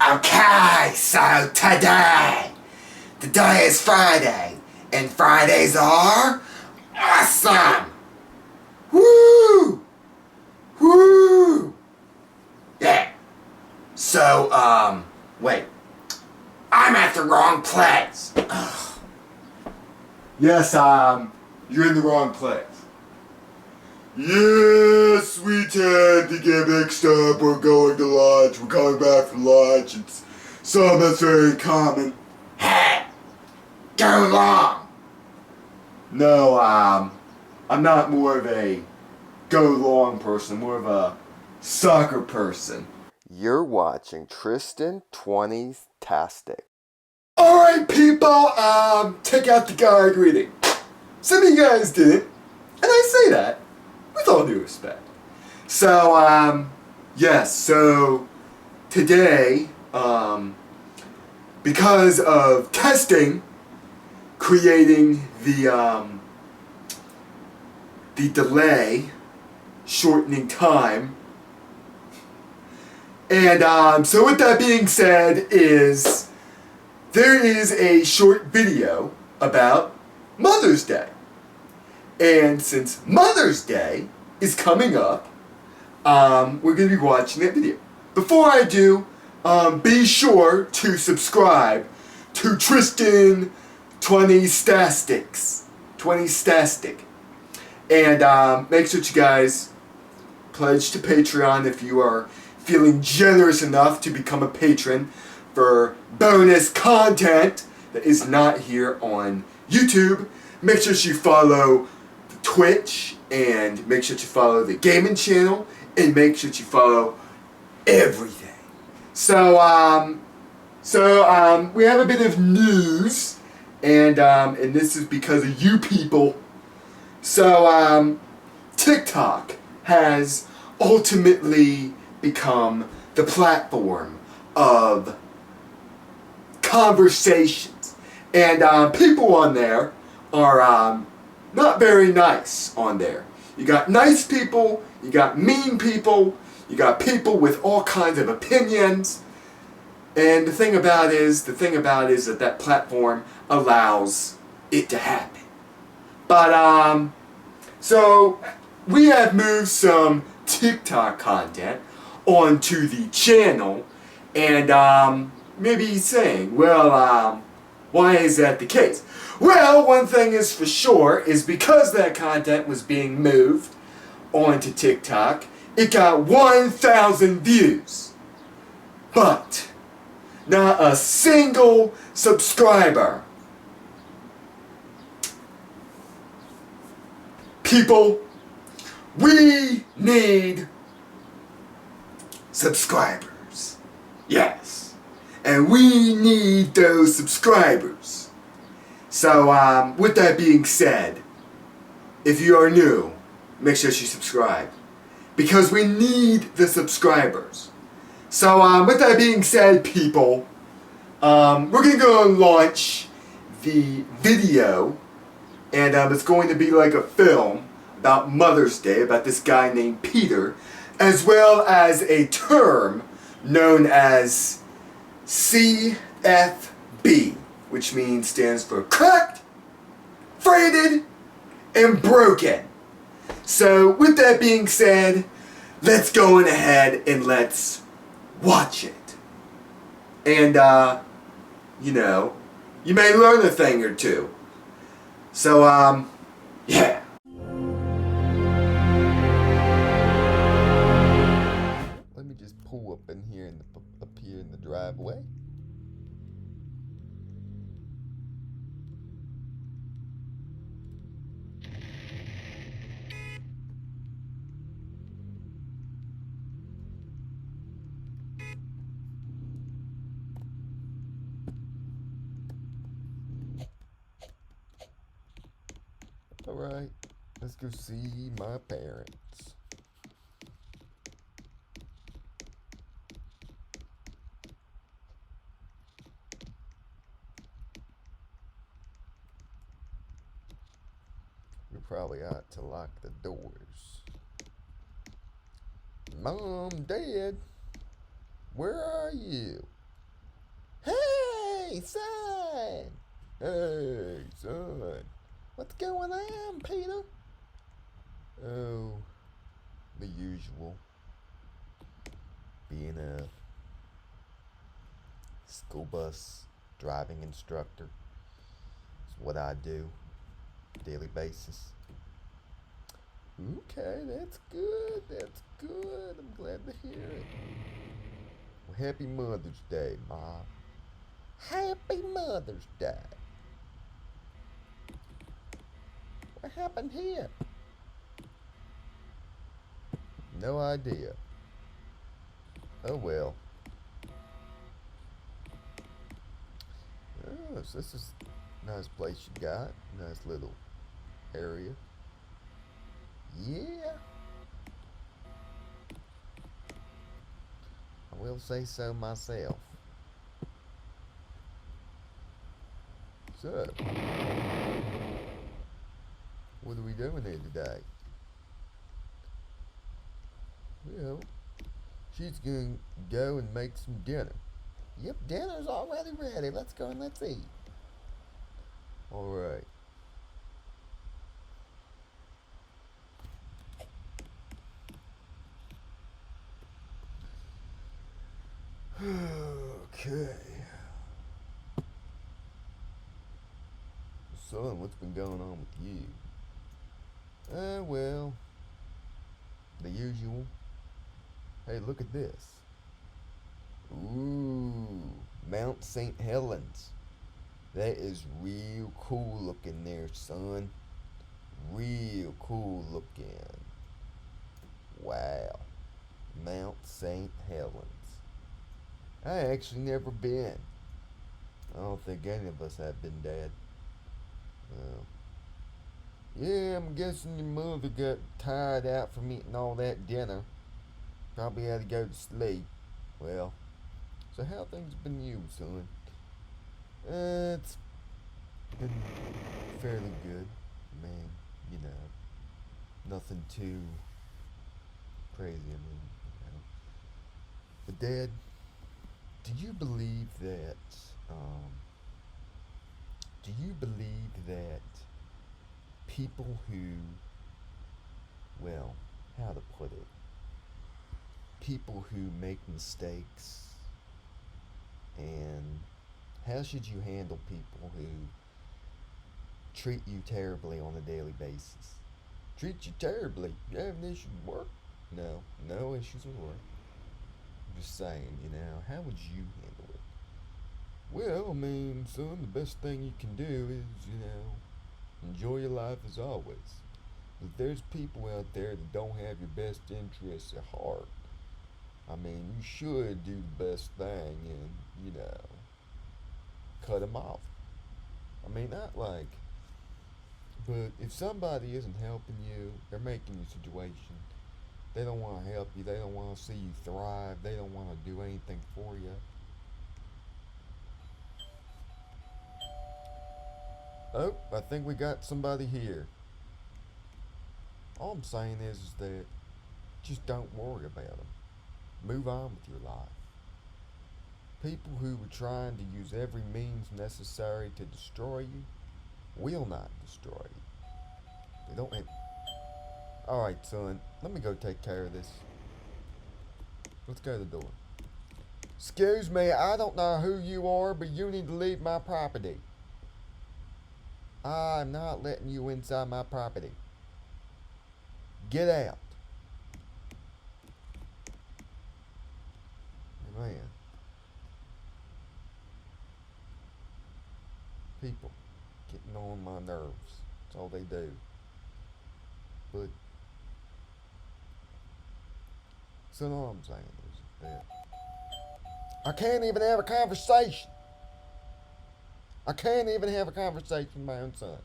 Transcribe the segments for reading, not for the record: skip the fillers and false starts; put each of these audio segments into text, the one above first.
Okay, so today is Friday, and Fridays are awesome! Woo! Woo! Yeah. So, wait. I'm at the wrong place. Ugh. Yes, you're in the wrong place. Yes, we tend to get mixed up. We're going to lunch. We're coming back from lunch. It's something that's very common. Hey, go long. No, I'm not more of a go long person. More of a soccer person. You're watching Tristan 20-tastic. Alright, people, take out the guy greeting. Some of you guys didn't, and I say that with all due respect. So, yes, so today, because of testing, creating the delay, shortening time, and so with that being said there is a short video about Mother's Day. And since Mother's Day is coming up, we're going to be watching that video. Before I do, be sure to subscribe to Tristan 20-tastic. And make sure you guys pledge to Patreon if you are feeling generous enough to become a patron for bonus content that is not here on YouTube. Make sure you follow Twitch, and make sure you follow the gaming channel, and make sure you follow everything. So we have a bit of news, and this is because of you people. So TikTok has ultimately become the platform of conversations, and people on there are not very nice on there. You got nice people, you got mean people, you got people with all kinds of opinions, and the thing about it is that platform allows it to happen. But so we have moved some TikTok content onto the channel, and maybe saying, well, why is that the case? Well, one thing is for sure, is because that content was being moved onto TikTok, it got 1,000 views. But not a single subscriber. People, we need subscribers. Yes. And we need those subscribers. So, with that being said, if you are new, make sure you subscribe. Because we need the subscribers. So, with that being said, people, we're going to go and launch the video. And it's going to be like a film about Mother's Day, about this guy named Peter, as well as a term known as CFB, which stands for cracked, faded, and broken. So with that being said, let's go on ahead and let's watch it. And you know, you may learn a thing or two. So yeah. Let me just pull up in here in the driveway. Alright, let's go see my parents. We probably ought to lock the doors. Mom, Dad, where are you? Hey, son! Hey, son! What's going on, Peter? Oh, the usual. Being a school bus driving instructor is what I do daily basis. Okay, that's good. That's good. I'm glad to hear it. Well, happy Mother's Day, Ma. Happy Mother's Day. What happened here? No idea. Oh well. Oh, so this is a nice place you got. Nice little area. Yeah. I will say so myself. So, what are we doing here today? Well, she's gonna go and make some dinner. Yep, dinner's already ready. Let's go and let's eat. Alright. Okay. Son, what's been going on with you? Well, the usual. Hey, look at this. Ooh, Mount St. Helens. That is real cool looking there, son. Real cool looking. Wow. Mount St. Helens. I actually never been. I don't think any of us have been, Dad. Well, yeah, I'm guessing your mother got tired out from eating all that dinner. Probably had to go to sleep. Well, so how things been you, son? It's been fairly good. Man, you know, nothing too crazy, But Dad, do you believe that, do you believe that people who, well, how to put it, people who make mistakes, and how should you handle people who treat you terribly on a daily basis? Treat you terribly? You have an issue with work? No, no issues with work. I'm just saying, you know, how would you handle it? Well, I mean, son, the best thing you can do is, you know, enjoy your life as always. If there's people out there that don't have your best interests at heart, I mean, you should do the best thing and, you know, cut them off. I mean, not like, but if somebody isn't helping you, they're making your situation, they don't want to help you, they don't want to see you thrive, they don't want to do anything for you. Oh, I think we got somebody here. All I'm saying is that just don't worry about them. Move on with your life. People who are trying to use every means necessary to destroy you will not destroy you. They don't have... Alright, son, let me go take care of this. Let's go to the door. Excuse me, I don't know who you are, but you need to leave my property. I'm not letting you inside my property. Get out. Man. People getting on my nerves. That's all they do. But so all I'm saying is that I can't even have a conversation. I can't even have a conversation with my own son.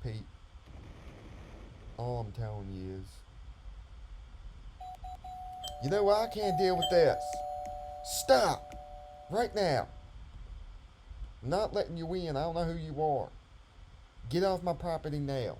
Pete, all I'm telling you is, you know what? I can't deal with this. Stop. Right now. I'm not letting you in. I don't know who you are. Get off my property now.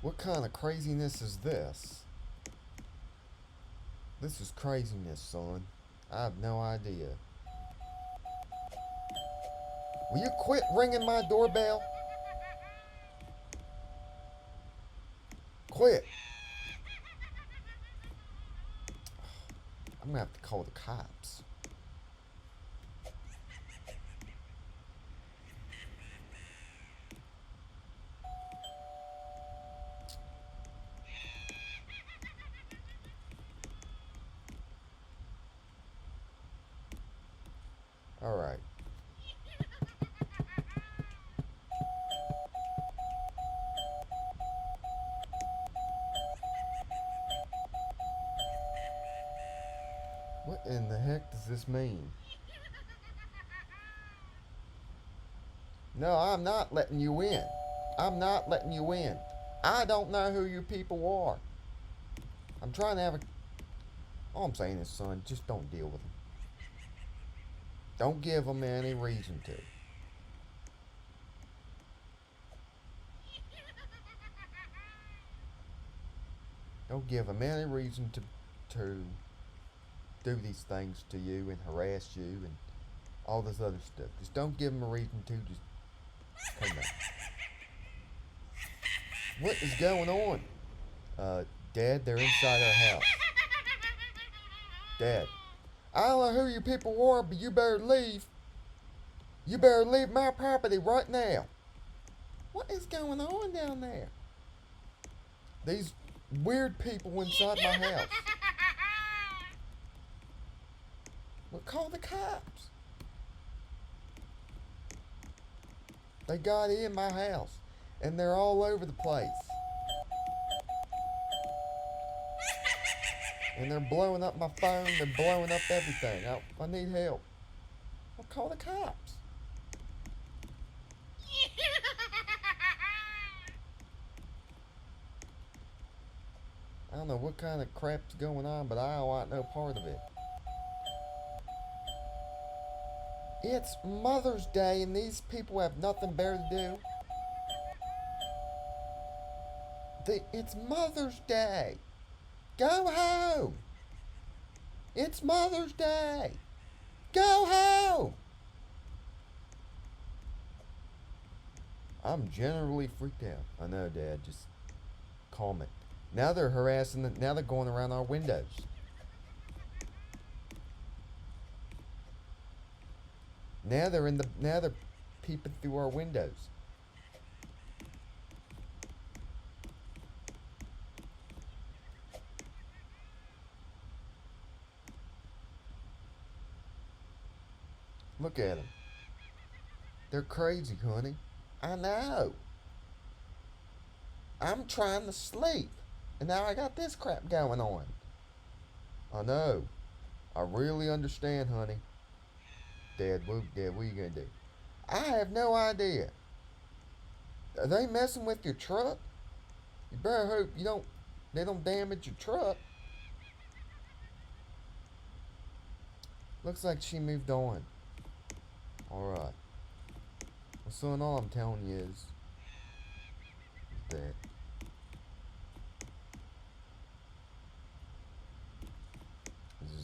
What kind of craziness is this? This is craziness, son. I have no idea. Will you quit ringing my doorbell? Quit. I'm gonna have to call the cops. Alright. What in the heck does this mean? No, I'm not letting you in. I'm not letting you in. I don't know who you people are. I'm trying to have a... All I'm saying is, son, just don't deal with them. Don't give them any reason to. Don't give them any reason to do these things to you and harass you and all this other stuff. Just don't give them a reason to. Just come back. What is going on? Dad, they're inside our house. Dad, I don't know who you people are, but you better leave. You better leave my property right now. What is going on down there? These weird people inside my house. Well, call the cops. They got in my house, and they're all over the place. And they're blowing up my phone, they're blowing up everything. I need help. I'll call the cops. I don't know what kind of crap's going on, but I don't want no part of it. It's Mother's Day and these people have nothing better to do. It's Mother's Day. Go home. It's Mother's Day. Go home. I'm generally freaked out. I know, Dad. Just calm it. Now they're harassing. Now they're going around our windows. Now they're peeping through our windows. Look at them. They're crazy, honey. I know. I'm trying to sleep, and now I got this crap going on. I know. I really understand, honey. Dad, what are you gonna do? I have no idea. Are they messing with your truck? You better hope they don't damage your truck. Looks like she moved on. Alright. Well, son, all I'm telling you is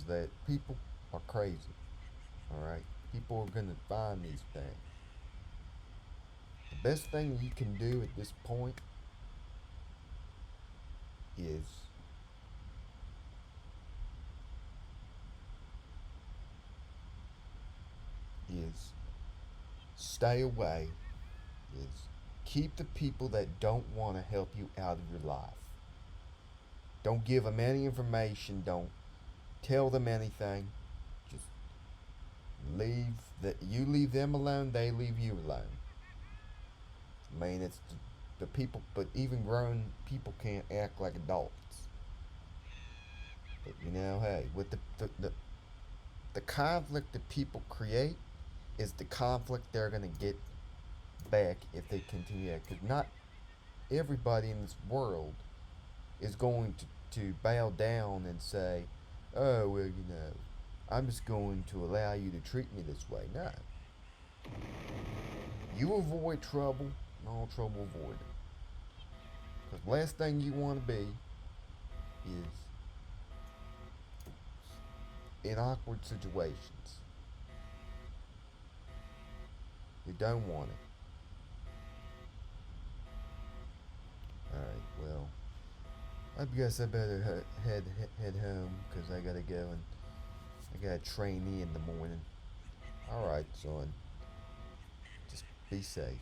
that people are crazy. Alright? People are gonna find these things. The best thing you can do at this point is stay away, is keep the people that don't want to help you out of your life. Don't give them any information, don't tell them anything. Just you leave them alone, they leave you alone. I mean, it's the people, but even grown people can't act like adults. But hey, with the conflict that people create is the conflict they're gonna get back if they continue that. Because not everybody in this world is going to bow down and say, oh, well, I'm just going to allow you to treat me this way. No. You avoid trouble, and all trouble avoided. Because last thing you want to be is in awkward situations. You don't want it. Alright, well, I guess I better head home because I gotta go and I got a trainee in the morning. Alright, son. Just be safe.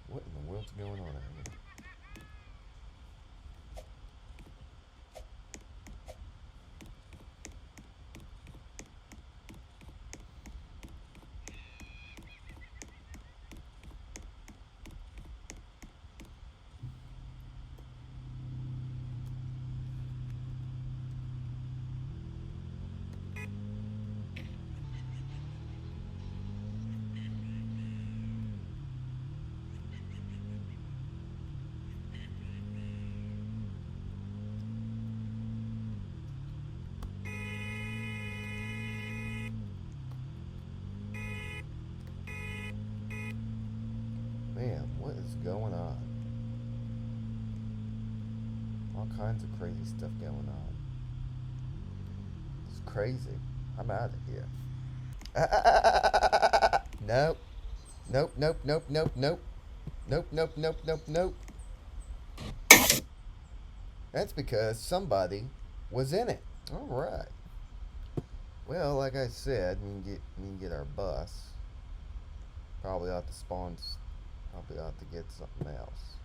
What in the world's going on out here? Man, what is going on? All kinds of crazy stuff going on. It's crazy. I'm out of here. Nope. Nope, nope, nope, nope, nope. Nope, nope, nope, nope, nope. That's because somebody was in it. Alright. Well, like I said, we can get our bus. Probably ought to probably ought to get something else.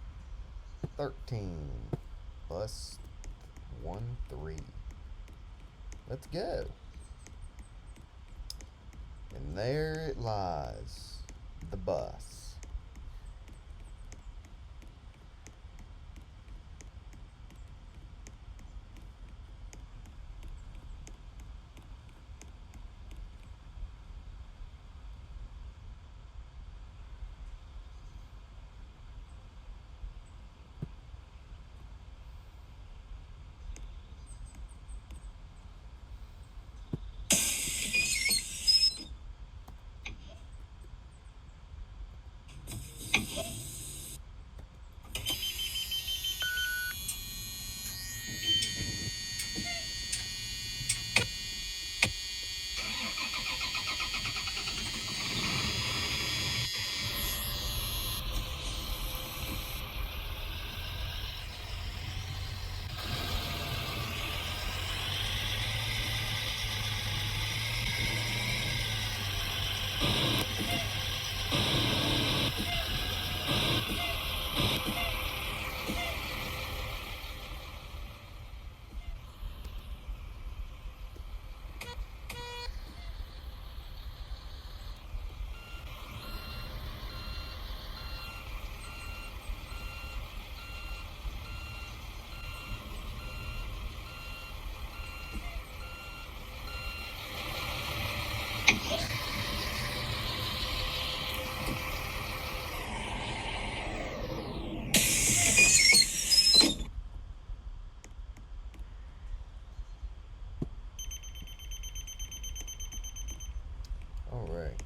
13. Bus 13. Let's go. And there it lies. The bus. Alright.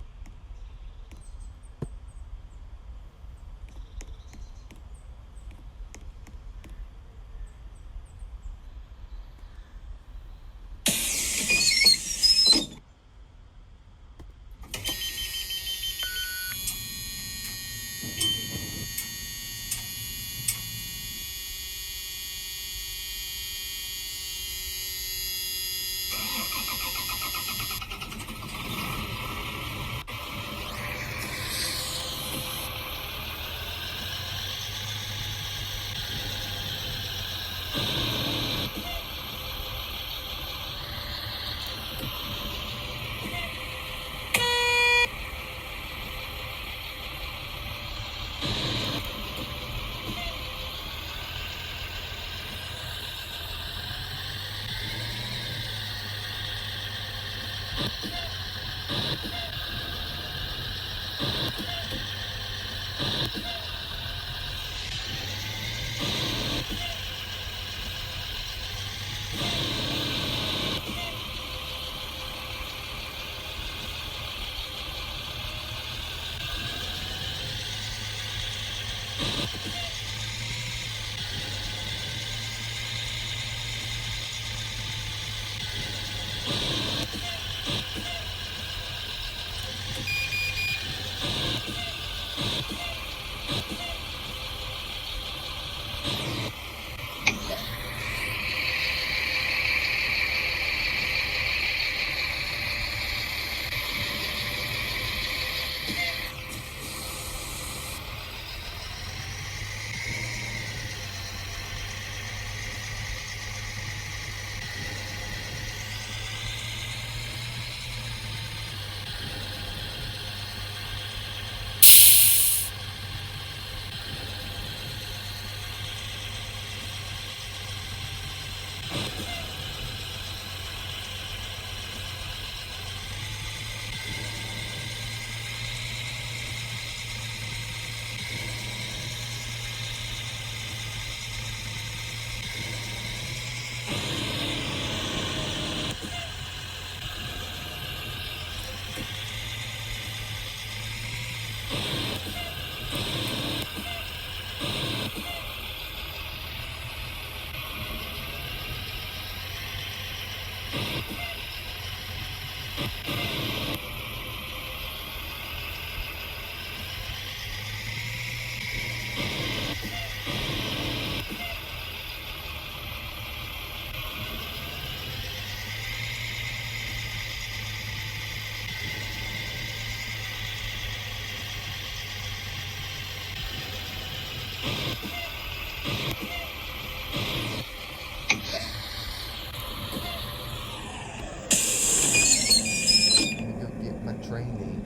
Let me go get my training.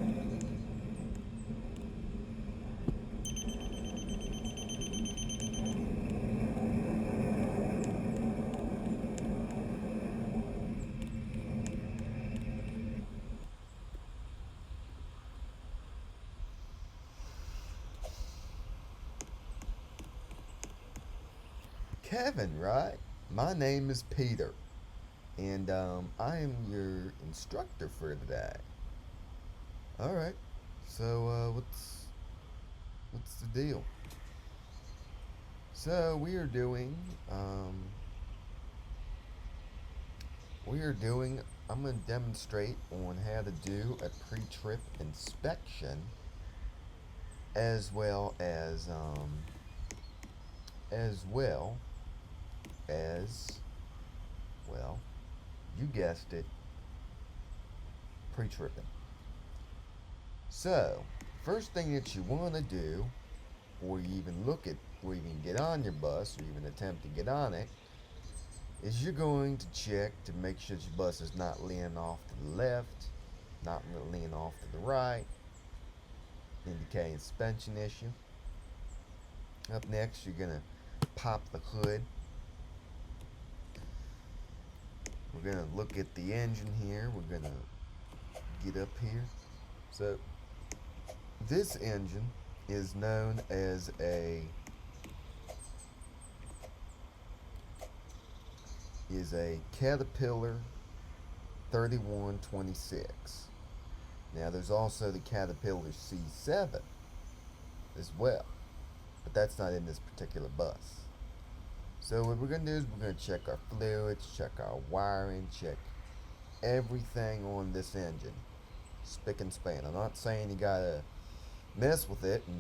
Kevin, right? My name is Peter, and I am your instructor for today. All right. So what's the deal? So we are doing. I'm going to demonstrate on how to do a pre-trip inspection, as well as as well as well, you guessed it, pre-tripping. So, first thing that you want to do, or you even look at, or even get on your bus, or even attempt to get on it, is you're going to check to make sure that your bus is not leaning off to the left, not leaning off to the right, indicating suspension issue. Up next, you're going to pop the hood. We're going to look at the engine here. We're going to get up here. So, this engine is known as a Caterpillar 3126. Now there's also the Caterpillar C7 as well, but that's not in this particular bus. So what we're going to do is we're going to check our fluids, check our wiring, check everything on this engine, spick and span. I'm not saying you gotta mess with it and,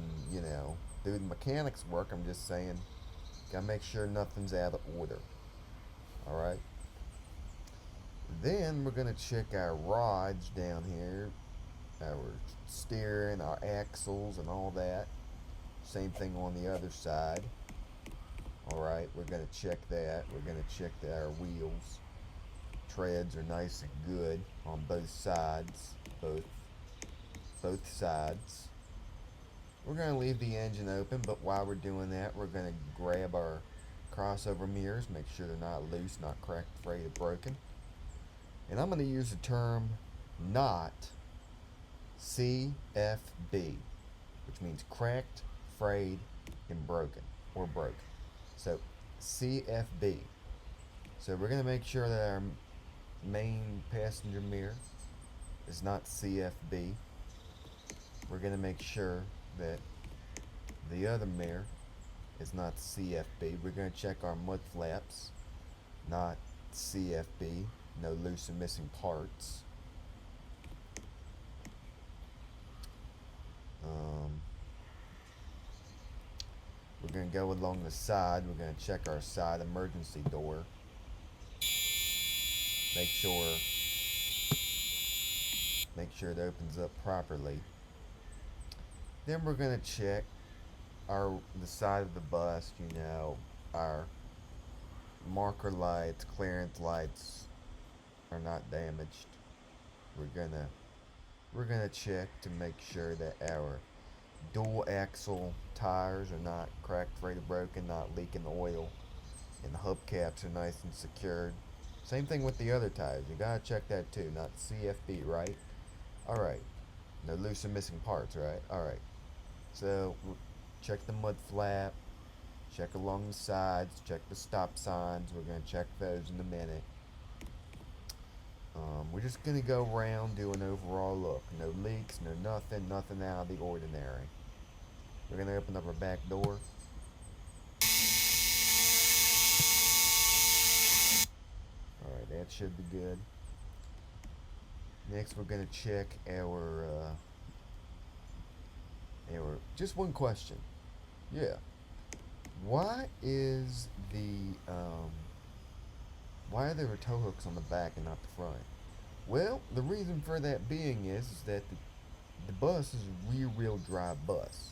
do the mechanics work. I'm just saying, gotta make sure nothing's out of order. Alright? Then we're gonna check our rods down here, our steering, our axles, and all that. Same thing on the other side. Alright, we're gonna check that. We're gonna check that our wheels, treads are nice and good on both sides. Both sides. We're going to leave the engine open, but while we're doing that, we're going to grab our crossover mirrors, make sure they're not loose, not cracked, frayed, or broken. And I'm going to use the term not CFB, which means cracked, frayed, and broken, or broken. So CFB. So we're going to make sure that our main passenger mirror is not CFB. We're going to make sure that the other mirror is not CFB. We're going to check our mud flaps, not CFB, no loose and missing parts. We're going to go along the side. We're going to check our side emergency door. Make sure it opens up properly. Then we're going to check the side of the bus, our marker lights, clearance lights are not damaged. We're gonna check to make sure that our dual axle tires are not cracked, frayed, or broken, not leaking oil, And the hubcaps are nice and secured. Same thing with the other tires. You gotta check that too, not CFB, right? Alright. No loose and missing parts, right? Alright. So, check the mud flap. Check along the sides. Check the stop signs. We're going to check those in a minute. We're just going to go around, do an overall look. No leaks, no nothing out of the ordinary. We're going to open up our back door. Alright, that should be good. Next, we're going to check our just one question. Yeah. Why are there tow hooks on the back and not the front? Well, the reason for that being is that the bus is a rear-wheel drive bus.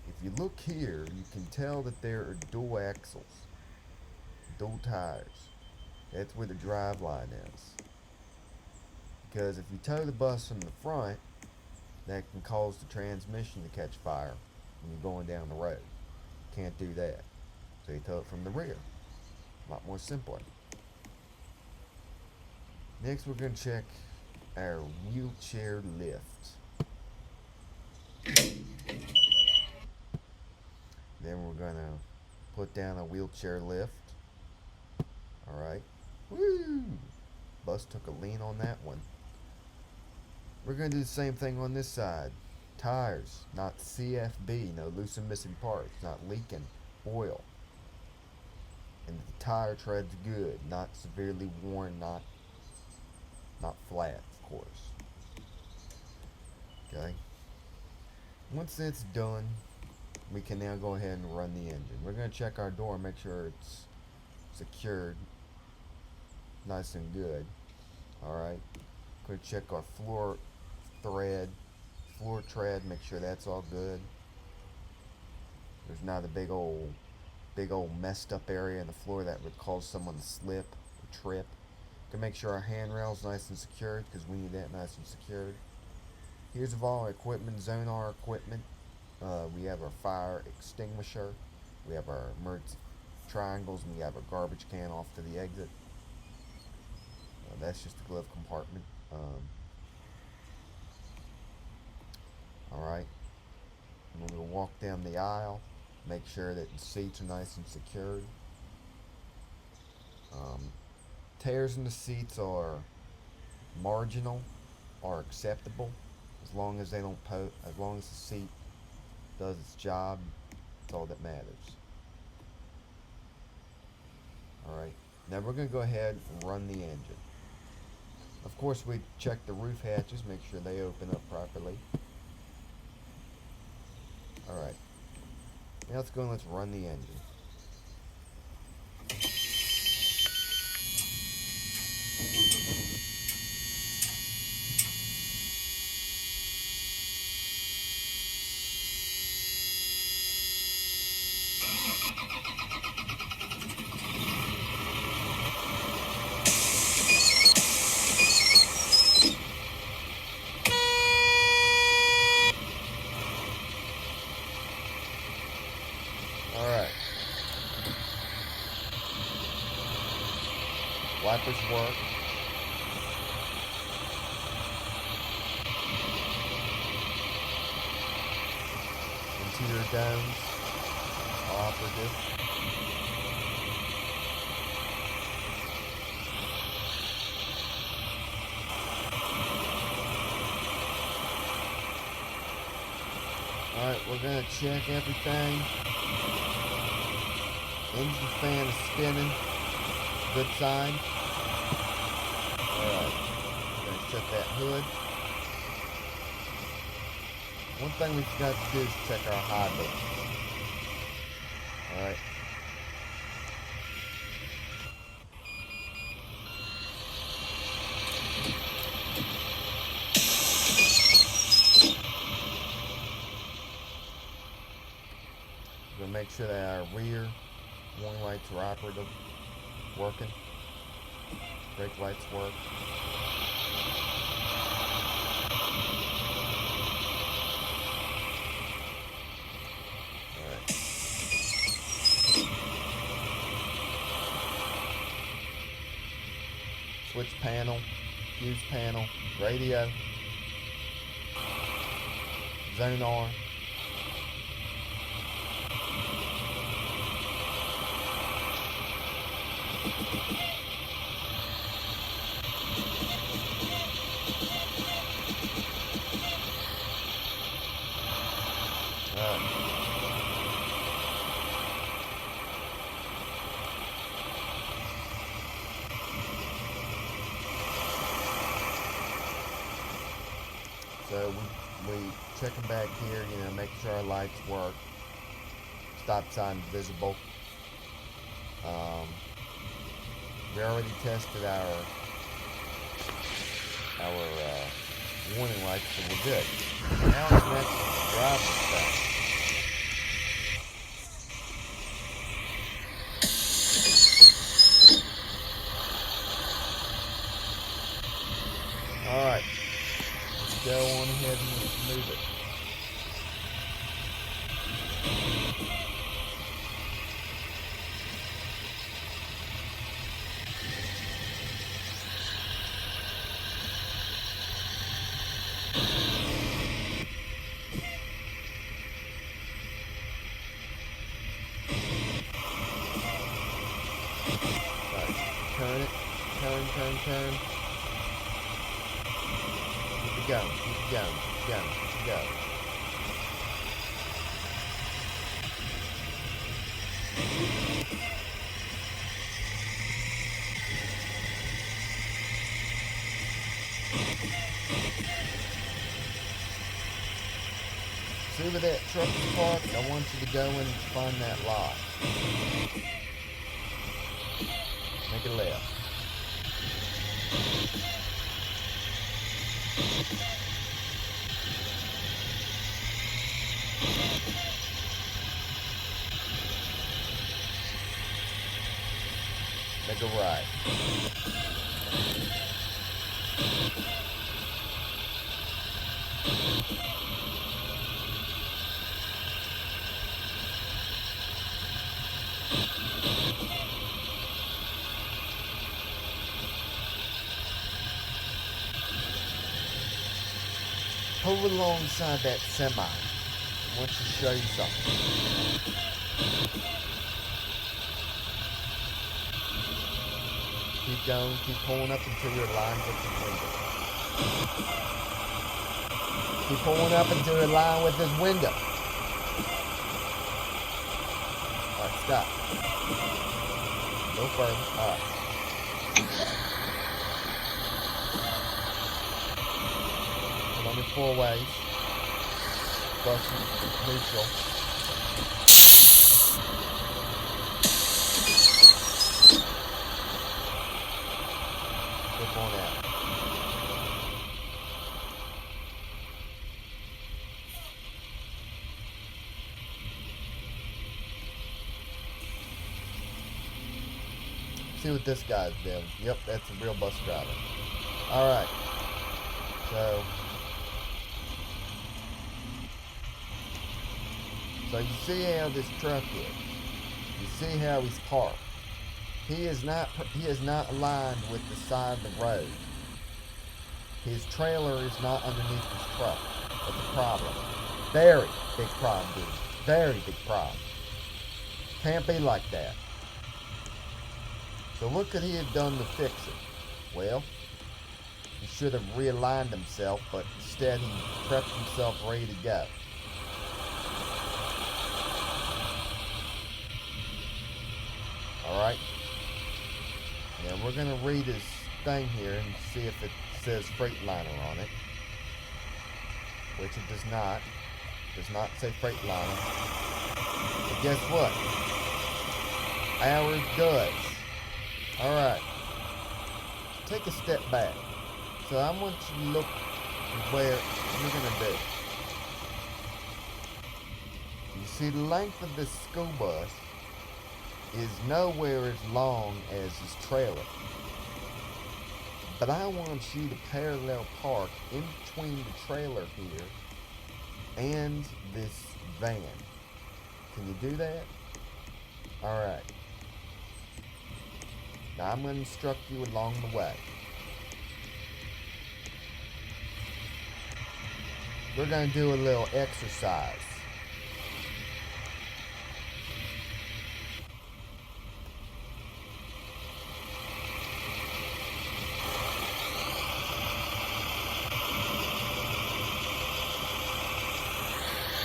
If you look here, you can tell that there are dual axles, dual tires. That's where the drive line is. Because if you tow the bus from the front, that can cause the transmission to catch fire when you're going down the road. Can't do that. So you tow it from the rear. A lot more simpler. Next, we're going to check our wheelchair lift. Then we're going to put down a wheelchair lift. Alright. Woo! Bus took a lean on that one. We're going to do the same thing on this side. Tires, not CFB, no loose and missing parts, not leaking oil. And the tire tread's good, not severely worn, not flat, of course. Okay. Once that's done, we can now go ahead and run the engine. We're going to check our door, make sure it's secured, nice and good. Alright. Going to check our floor tread, make sure that's all good. There's not a big old messed up area in the floor that would cause someone to slip or trip. To make sure our handrail's nice and secured, because we need that nice and secured. Here's all our equipment, Zonar equipment. We have our fire extinguisher, we have our emergency triangles, and we have a garbage can off to the exit. That's just the glove compartment. Alright. I'm going to walk down the aisle, make sure that the seats are nice and secured. Tears in the seats are marginal, are acceptable, as long as they don't as long as the seat does its job. That's all that matters. Alright, now we're going to go ahead and run the engine. Of course, we check the roof hatches, make sure they open up properly. Alright, now let's go and let's run the engine. Alright. Wipers work. Interior domes are operative. Alright, we're going to check everything. Engine fan is spinning. Good sign. Alright, going to shut that hood. One thing we forgot to do is check our high beam. Alright. We're going to make sure that our rear warning lights are operative, working. Brake lights work. Alright. switch panel, fuse panel, radio, sonar. So we check them back here, you know, make sure our lights work. Stop sign visible. We already tested our warning lights, so we're good. Now it's next driving stuff. Alright, let's go on ahead and move it. Turn it. Turn. Keep it going. Keep it going. See where that truck is parked? I want you to go and find that lot. Make a left. Make a right. Pull alongside that semi. I want to show you something. Keep going, keep pulling up until you're aligned with the window. Keep pulling up until you're aligned with this window. Alright, stop. No further. Alright. Put on your 4 ways. Bus neutral. Flip on out. See what this guy's doing. Yep, that's a real bus driver. Alright. So you see how this truck is. You see how he's parked. He is not aligned with the side of the road. His trailer is not underneath his truck. That's a problem. Very big problem, dude. Very big problem. Can't be like that. So what could he have done to fix it? Well, he should have realigned himself, but instead he prepped himself ready to go. Alright? Now we're going to read his thing here and see if it says Freightliner on it. Which it does not. It does not say Freightliner. But guess what? Ours does. Alright. Take a step back. So I want you to look where you're going to do. You see the length of this school bus is nowhere as long as his trailer. But I want you to parallel park in between the trailer here and this van. Can you do that? Alright. Now I'm going to instruct you along the way. we're going to do a little exercise.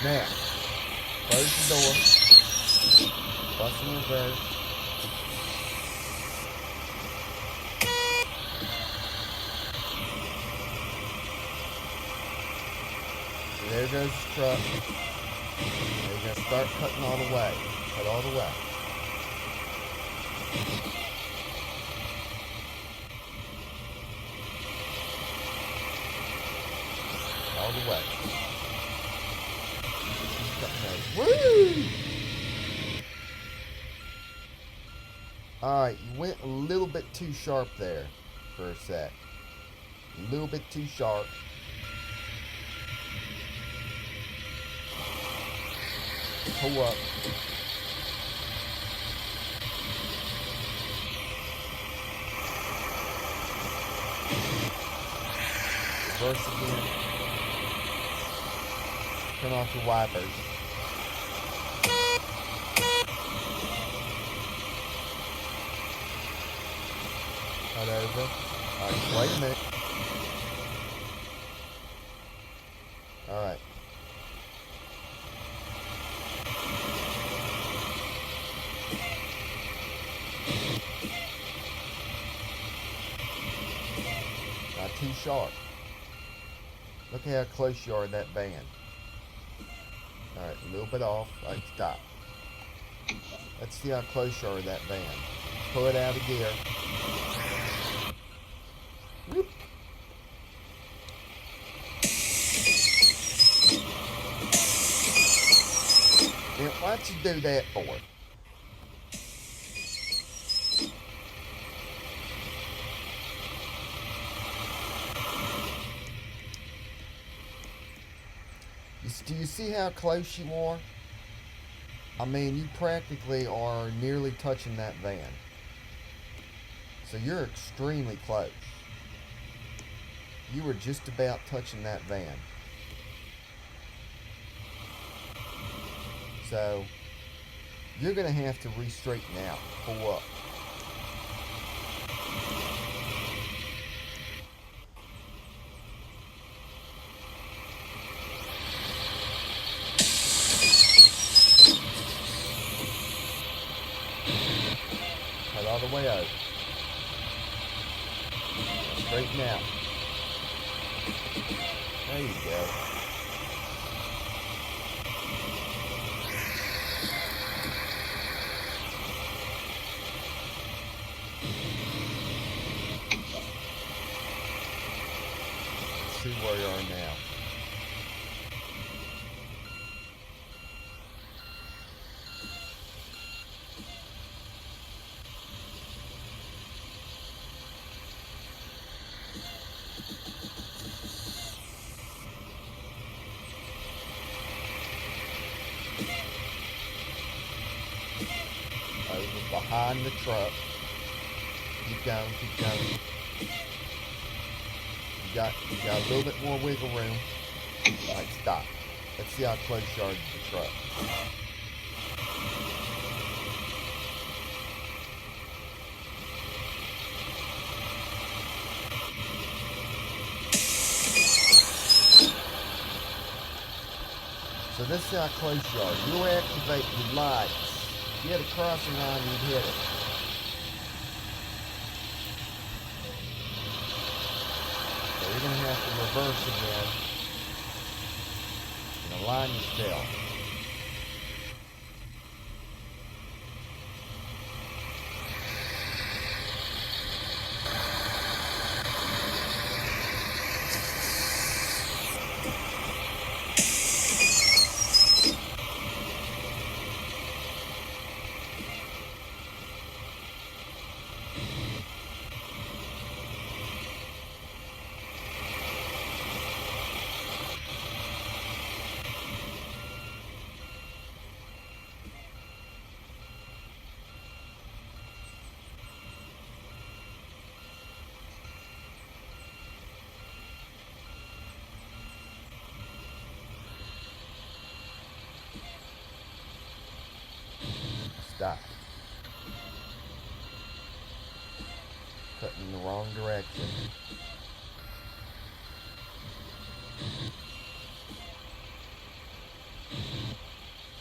Now, close the door, bust in reverse. So there goes the truck. Now you're going to start cutting all the way. Cut all the way. All the way. Woo! Alright, you went a little bit too sharp there for a sec. A little bit too sharp. Pull up. Reverse again. Turn off your wipers. Cut over. Alright, wait a minute. Alright. Not too sharp. Look how close you are to that van. Alright, a little bit off. Alright, stop. Let's see how close you are to that van. Pull it out of gear. Whoop. Now, why'd you do that for? Do you see how close you are? I mean, you practically are nearly touching that van. So you're extremely close. You were just about touching that van. So you're going to have to re-straighten out. Pull up. Cut all the way over. Straighten out. There you go. Let's see where you are now. Over behind the truck. Keep going, keep going. You got a little bit more wiggle room. Alright, stop. Let's see how close you are to the truck. So this is how close you are. You'll activate the lights. If you had a crossing line, you'd hit it. So you're going to have to reverse again and align yourself. Stop. Cutting in the wrong direction.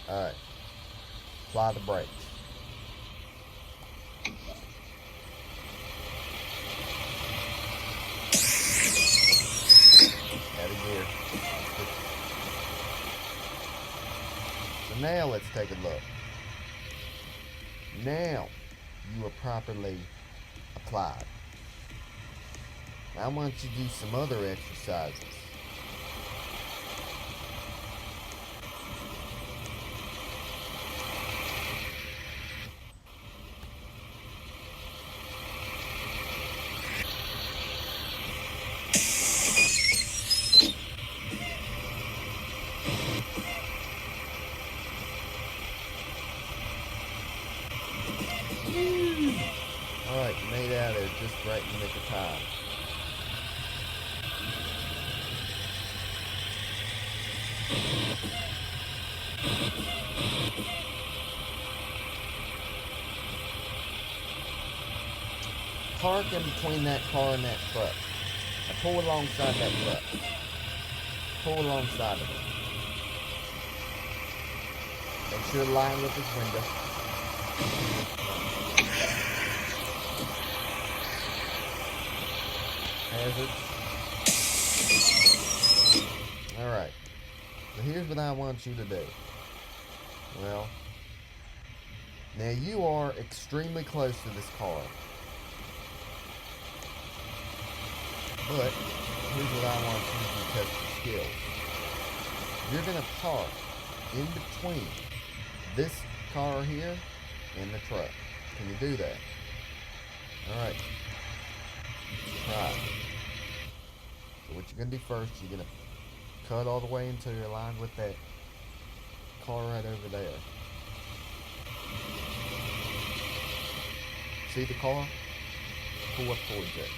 Alright. Apply the brakes. Out of gear. So now let's take a look. Now you are properly applied. I want you to do some other exercises. Alright, you made out there just right in the nick of time. Park in between that car and that truck. Now pull alongside that truck. Pull alongside of it. Make sure to line with this window. Hazards. Alright. So here's what I want you to do. Well, now you are extremely close to this car. But here's what I want you to test your skills. You're going to park in between this car here and the truck. Can you do that? Alright. Try it. So what you're going to do first, you're going to cut all the way until you're aligned with that car right over there. See the car? Pull up towards it.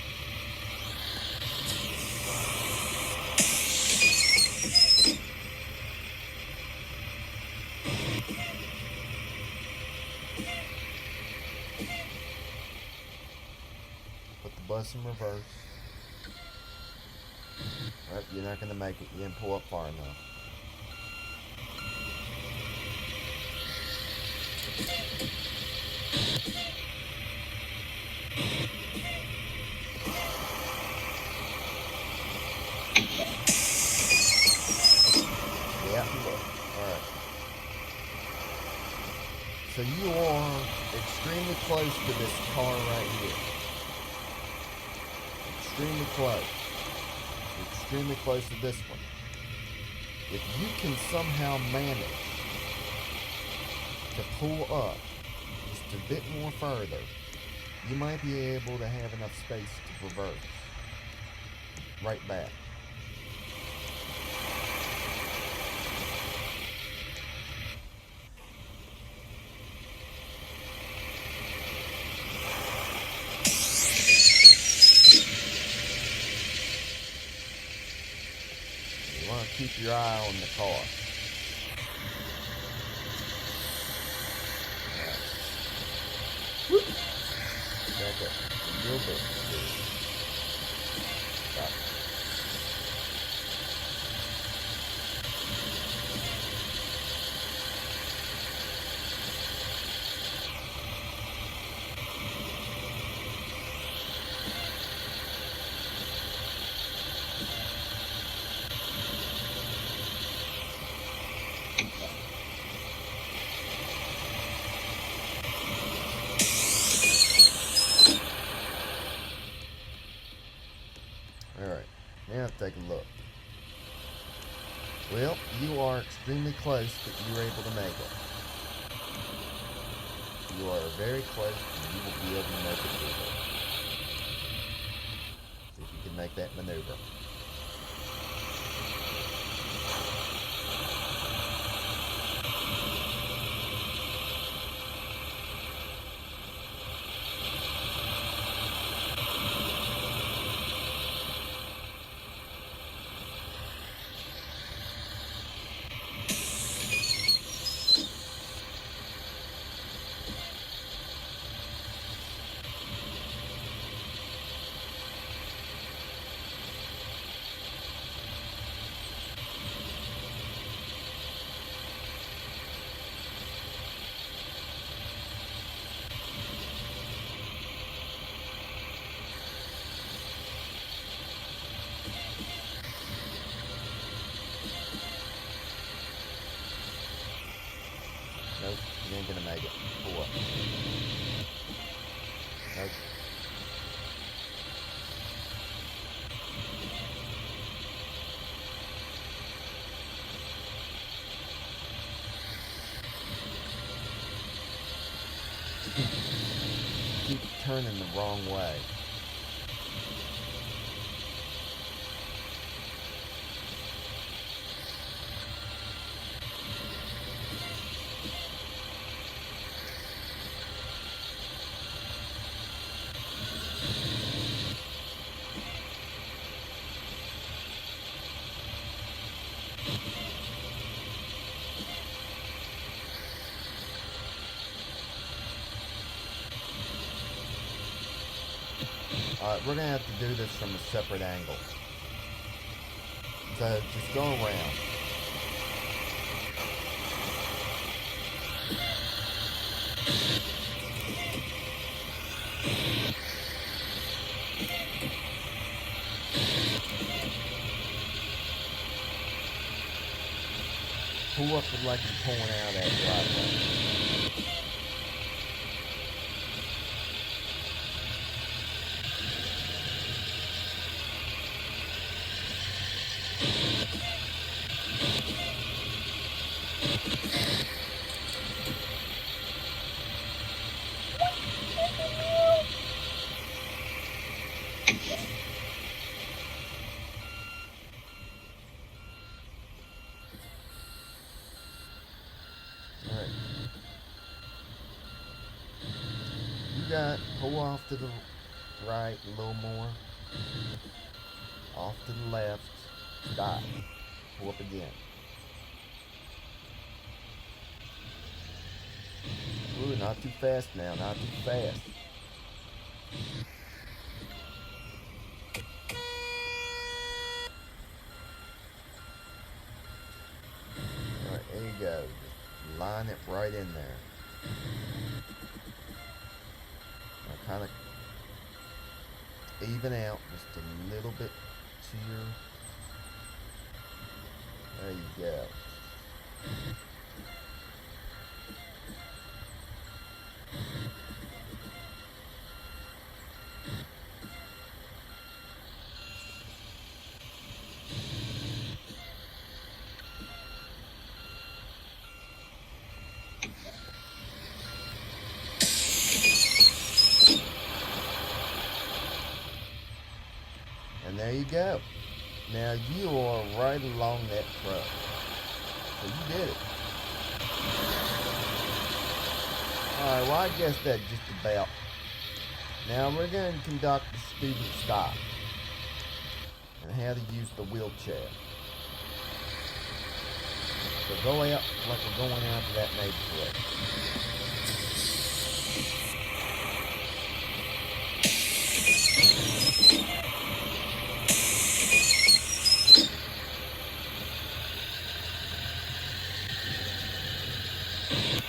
Put the bus in reverse. Alright, you're not going to make it. You didn't pull up far enough. Yeah, look. Alright. So you are extremely close to this car right here. Extremely close. Extremely close to this one. If you can somehow manage to pull up just a bit more further, you might be able to have enough space to reverse right back. You want to keep your eye on the car. Right. Back up a little bit. Stop. Alright, now take a look. Well, you are extremely close that you were able to make it. You are very close and you will be able to make it through there. See if you can make that maneuver. keep turning the wrong way. Alright, we're going to have to do this from a separate angle. So, just go around. Pull up like you're pulling out of that driveway. Alright. You got pull off to the right a little more. Off to the left. Stop. Pull up again. Ooh, not too fast now, not too fast. Alright, there you go. Just line it right in there. Now kind of even out just a little bit to your... There you go. And there you go. Now you are right along that truck. So you did it. Alright, well I guess that just about. Now we're going to conduct the student stop. And how to use the wheelchair. So go out like we're going out to that neighborhood.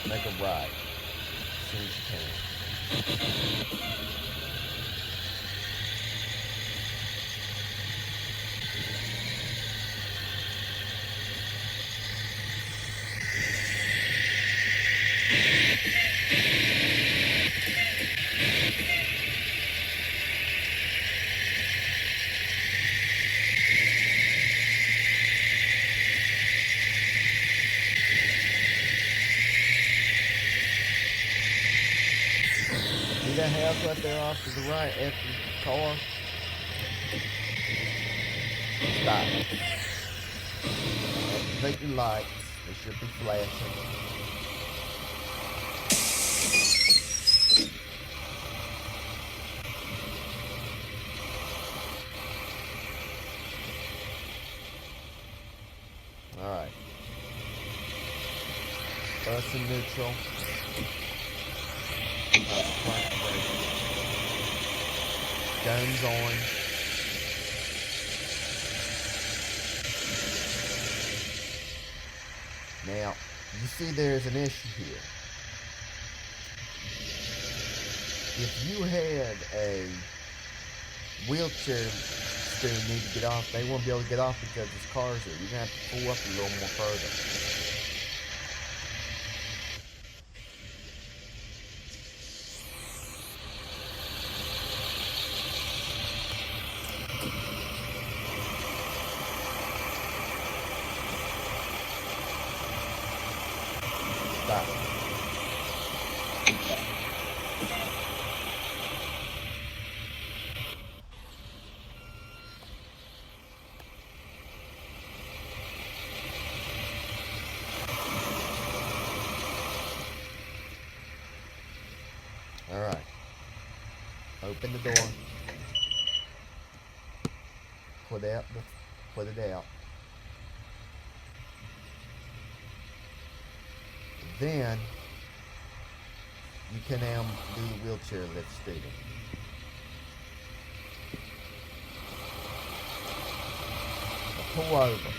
Make a right as soon as you can. See that house right there off to the right after the car? Stop. Activate your lights. They should be flashing. Alright. Bus in neutral. Guns on. Now, you see there's an issue here. If you had a wheelchair student need to get off, they won't be able to get off because there's cars here. You're going to have to pull up a little more further. Stop. Open the door. Put it out. Then you can now do the wheelchair lift student. Now pull over.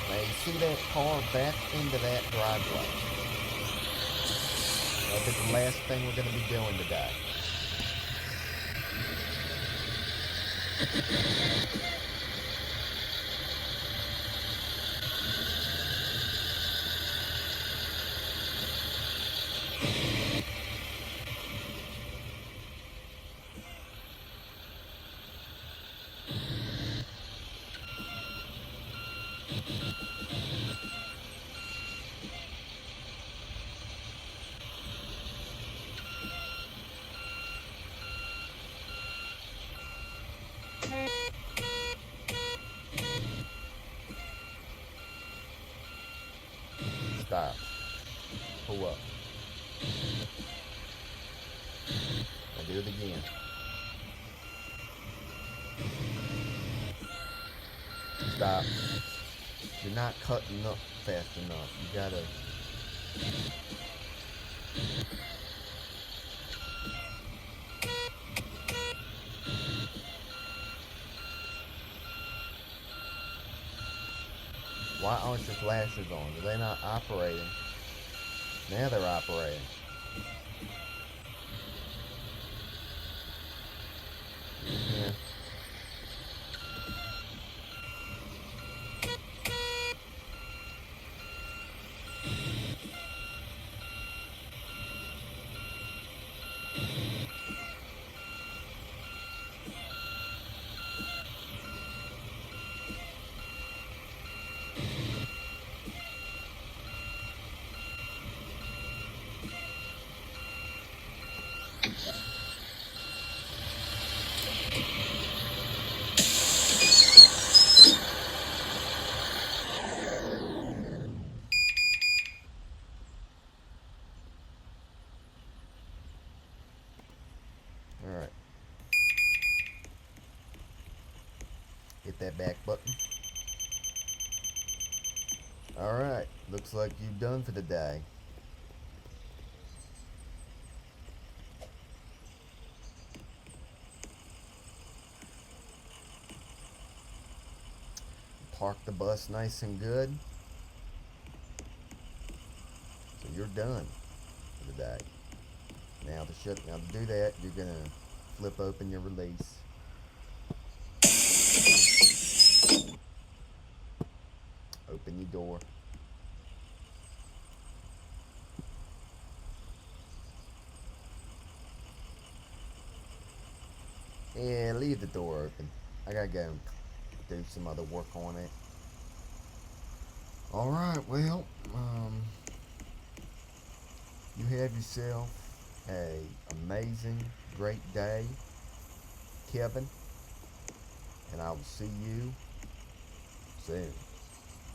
Now you see that car back into that driveway. That'll be the last thing we're going to be doing today. Stop. Pull up. Now do it again. Stop. You're not cutting up fast enough. You gotta... Why aren't your flashes on? Are they not operating? Now they're operating. Yeah. Alright. Hit that back button. Alright. Looks like you've done for the day. Park the bus nice and good. So you're done for the day. Now to do that, you're gonna flip open your release. Open your door. Yeah, leave the door open. I gotta go do some other work on it. Alright, well, you have yourself a amazing, great day, Kevin, and I will see you soon.